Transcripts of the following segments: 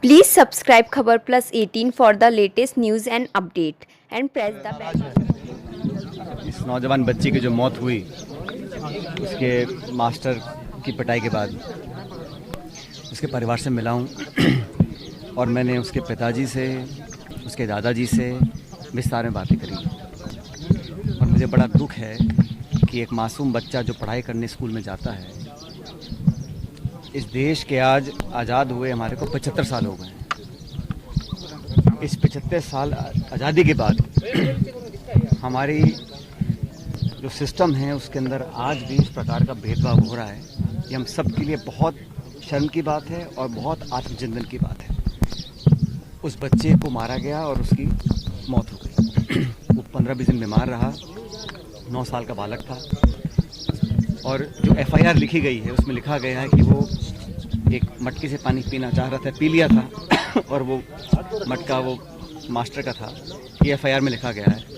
Please subscribe Khabar Plus 18 for the latest news and update and press the bell. इस नौजवान बच्ची की जो मौत हुई उसके मास्टर की पिटाई के बाद उसके परिवार से मिला हूँ और मैंने उसके पिताजी से, उसके दादाजी से विस्तार में बातें करी और मुझे बड़ा दुख है कि एक मासूम बच्चा जो पढ़ाई करने स्कूल में जाता है, इस देश के आज आज़ाद हुए हमारे को 75 साल हो गए। इस 75 साल आज़ादी के बाद हमारी जो सिस्टम है उसके अंदर आज भी इस प्रकार का भेदभाव हो रहा है। ये हम सब के लिए बहुत शर्म की बात है और बहुत आत्मचिंतन की बात है। उस बच्चे को मारा गया और उसकी मौत हो गई। वो 15-20 दिन बीमार रहा, 9 साल का बालक था और जो FIR लिखी गई है उसमें लिखा गया है कि वो एक मटके से पानी पीना चाह रहा था, पी लिया था और वो मटका वो मास्टर का था। ये FIR में लिखा गया है।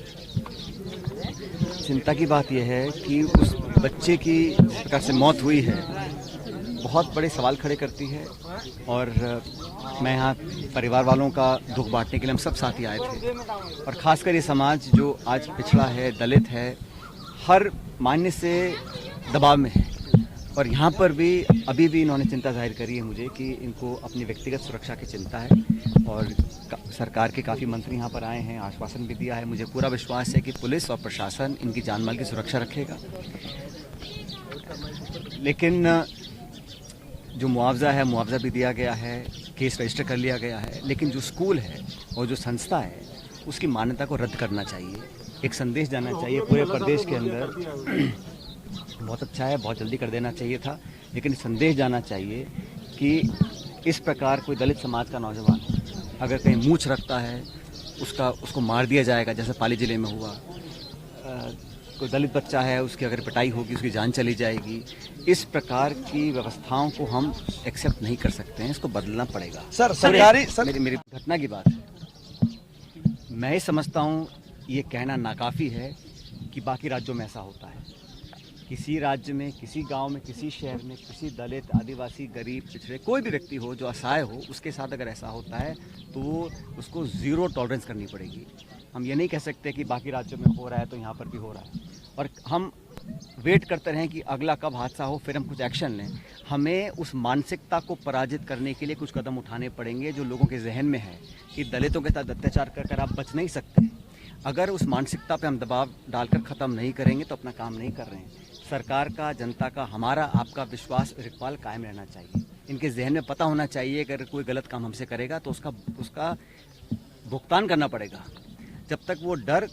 चिंता की बात यह है कि उस बच्चे की जिस प्रकार से मौत हुई है बहुत बड़े सवाल खड़े करती है और मैं यहाँ परिवार वालों का दुख बांटने के लिए हम सब साथी आए थे और ख़ासकर ये समाज जो आज पिछड़ा है, दलित है, हर मान्य से दबाव में है और यहाँ पर भी अभी भी इन्होंने चिंता जाहिर करी है मुझे कि इनको अपनी व्यक्तिगत सुरक्षा की चिंता है और सरकार के काफ़ी मंत्री यहाँ पर आए हैं, आश्वासन भी दिया है। मुझे पूरा विश्वास है कि पुलिस और प्रशासन इनकी जान माल की सुरक्षा रखेगा। लेकिन जो मुआवजा है, मुआवजा भी दिया गया है, केस रजिस्टर कर लिया गया है, लेकिन जो स्कूल है और जो संस्था है उसकी मान्यता को रद्द करना चाहिए। एक संदेश जाना चाहिए पूरे प्रदेश के अंदर। बहुत अच्छा है, बहुत जल्दी कर देना चाहिए था, लेकिन संदेश जाना चाहिए कि इस प्रकार कोई दलित समाज का नौजवान अगर कहीं मूंछ रखता है उसको मार दिया जाएगा, जैसे पाली ज़िले में हुआ। कोई दलित बच्चा है उसकी अगर पिटाई होगी उसकी जान चली जाएगी। इस प्रकार की व्यवस्थाओं को हम एक्सेप्ट नहीं कर सकते हैं, इसको बदलना पड़ेगा। मेरी घटना की बात है। मैं ये समझता हूँ ये कहना नाकाफ़ी है कि बाकी राज्यों में ऐसा होता है। किसी राज्य में, किसी गांव में, किसी शहर में, किसी दलित, आदिवासी, गरीब, पिछड़े कोई भी व्यक्ति हो जो असहाय हो उसके साथ अगर ऐसा होता है तो उसको ज़ीरो टॉलरेंस करनी पड़ेगी। हम ये नहीं कह सकते कि बाकी राज्यों में हो रहा है तो यहाँ पर भी हो रहा है और हम वेट करते रहें कि अगला कब हादसा हो फिर हम कुछ एक्शन लें। हमें उस मानसिकता को पराजित करने के लिए कुछ कदम उठाने पड़ेंगे जो लोगों के जहन में है कि दलितों के साथ अत्याचार कर आप बच नहीं सकते। अगर उस मानसिकता पे हम दबाव डालकर ख़त्म नहीं करेंगे तो अपना काम नहीं कर रहे हैं। सरकार का, जनता का, हमारा, आपका विश्वास इकबाल कायम रहना चाहिए। इनके जहन में पता होना चाहिए कि अगर कोई गलत काम हमसे करेगा तो उसका भुगतान करना पड़ेगा। जब तक वो डर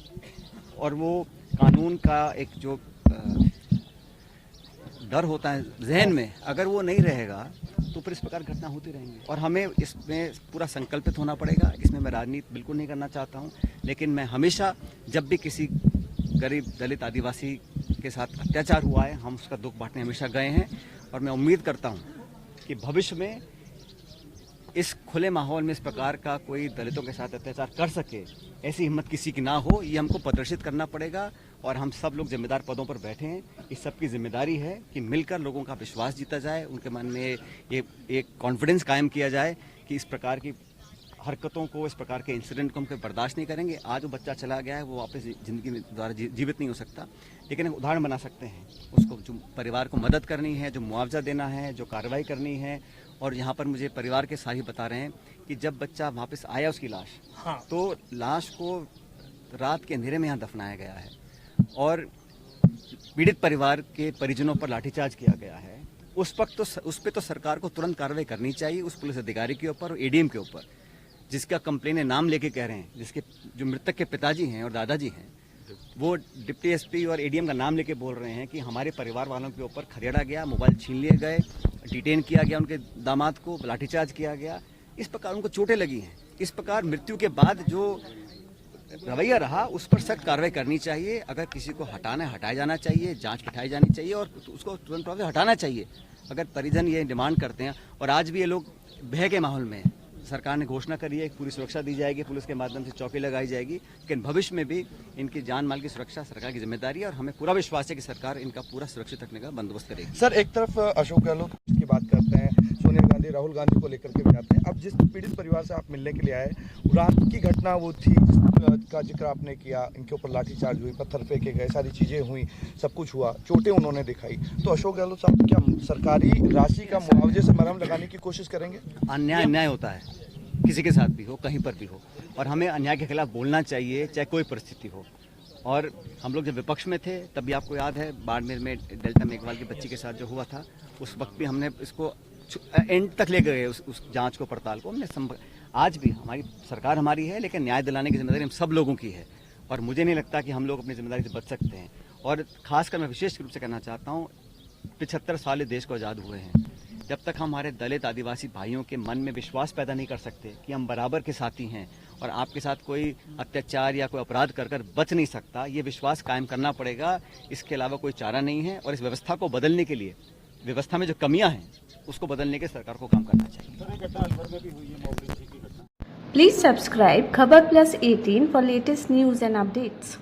और वो कानून का एक जो डर होता है जहन में, अगर वो नहीं रहेगा तो फिर इस प्रकार घटना होती रहेंगी और हमें इसमें पूरा संकल्पित होना पड़ेगा। इसमें मैं राजनीति बिल्कुल नहीं करना चाहता हूँ, लेकिन मैं हमेशा जब भी किसी गरीब, दलित, आदिवासी के साथ अत्याचार हुआ है हम उसका दुख बांटने हमेशा गए हैं और मैं उम्मीद करता हूँ कि भविष्य में इस खुले माहौल में इस प्रकार का कोई दलितों के साथ अत्याचार कर सके, ऐसी हिम्मत किसी की ना हो। ये हमको प्रदर्शित करना पड़ेगा और हम सब लोग जिम्मेदार पदों पर बैठे हैं। इस सब की जिम्मेदारी है कि मिलकर लोगों का विश्वास जीता जाए, उनके मन में ये एक कॉन्फिडेंस कायम किया जाए कि इस प्रकार की हरकतों को, इस प्रकार के इंसिडेंट को हम कभी बर्दाश्त नहीं करेंगे। आज वो बच्चा चला गया है, वो वापस ज़िंदगी में द्वारा जीवित नहीं हो सकता, लेकिन एक उदाहरण बना सकते हैं। उसको जो परिवार को मदद करनी है, जो मुआवजा देना है, जो कार्रवाई करनी है। और यहाँ पर मुझे परिवार के साथी बता रहे हैं कि जब बच्चा वापस आया उसकी लाश, तो लाश को रात के अंधेरे में यहाँ दफनाया गया है और पीड़ित परिवार के परिजनों पर लाठीचार्ज किया गया है। उस पर तो सरकार को तुरंत कार्रवाई करनी चाहिए, उस पुलिस अधिकारी के ऊपर और ADM के ऊपर जिसका कंप्लेन है, नाम लेके कह रहे हैं, जिसके जो मृतक के पिताजी हैं और दादाजी हैं, वो डिप्टी SP और ADM का नाम लेके बोल रहे हैं कि हमारे परिवार वालों के ऊपर खदेड़ा गया, मोबाइल छीन लिए गए, डिटेन किया गया, उनके दामाद को लाठीचार्ज किया गया। इस प्रकार उनको चोटें लगी हैं। इस प्रकार मृत्यु के बाद जो रवैया रहा उस पर सख्त कार्रवाई करनी चाहिए। अगर किसी को हटाना है हटाया जाना चाहिए, जांच बिठाई जानी चाहिए और उसको तुरंत हटाना चाहिए अगर परिजन ये डिमांड करते हैं। और आज भी ये लोग भय के माहौल में हैं। सरकार ने घोषणा करी है, पूरी सुरक्षा दी जाएगी, पुलिस के माध्यम से चौकी लगाई जाएगी, लेकिन भविष्य में भी इनकी जान माल की सुरक्षा सरकार की जिम्मेदारी है और हमें पूरा विश्वास है कि सरकार इनका पूरा सुरक्षित रखने का बंदोबस्त करेगी। सर, एक तरफ अशोक गहलोत की बात करते हैं, सोनिया गांधी राहुल गांधी को लेकर के भी आते हैं। अब जिस पीड़ित परिवार से आप मिलने के लिए आए, रात की घटना वो थी जिसका जिक्र आपने किया, इनके ऊपर लाठीचार्ज हुई, पत्थर फेंके गए, सारी चीज़ें हुई, सब कुछ हुआ, चोटें उन्होंने दिखाई, तो अशोक गहलोत साहब क्या सरकारी राशि का मुआवजे से मरहम लगाने की कोशिश करेंगे? अन्याय अन्याय होता है, किसी के साथ भी हो, कहीं पर भी हो, और हमें अन्याय के खिलाफ बोलना चाहिए, चाहे कोई परिस्थिति हो। और हम लोग जब विपक्ष में थे तब भी आपको याद है बाड़मेर में डेल्टा मेघवाल की बच्ची के साथ जो हुआ था, उस वक्त भी हमने इसको एंड तक ले गए, उस जांच को, पड़ताल को हमने आज भी हमारी सरकार हमारी है, लेकिन न्याय दिलाने की जिम्मेदारी हम सब लोगों की है, और मुझे नहीं लगता कि हम लोग अपनी जिम्मेदारी से बच सकते हैं। और खासकर मैं विशेष रूप से कहना चाहता हूँ, 75 साल इस देश को आज़ाद हुए हैं, जब तक हमारे दलित आदिवासी भाइयों के मन में विश्वास पैदा नहीं कर सकते कि हम बराबर के साथी हैं और आपके साथ कोई अत्याचार या कोई अपराध कर बच नहीं सकता, ये विश्वास कायम करना पड़ेगा। इसके अलावा कोई चारा नहीं है, और इस व्यवस्था को बदलने के लिए, व्यवस्था में जो कमियां हैं उसको बदलने के सरकार को काम करना चाहिए। Please subscribe Khabar Plus 18 for latest news and updates.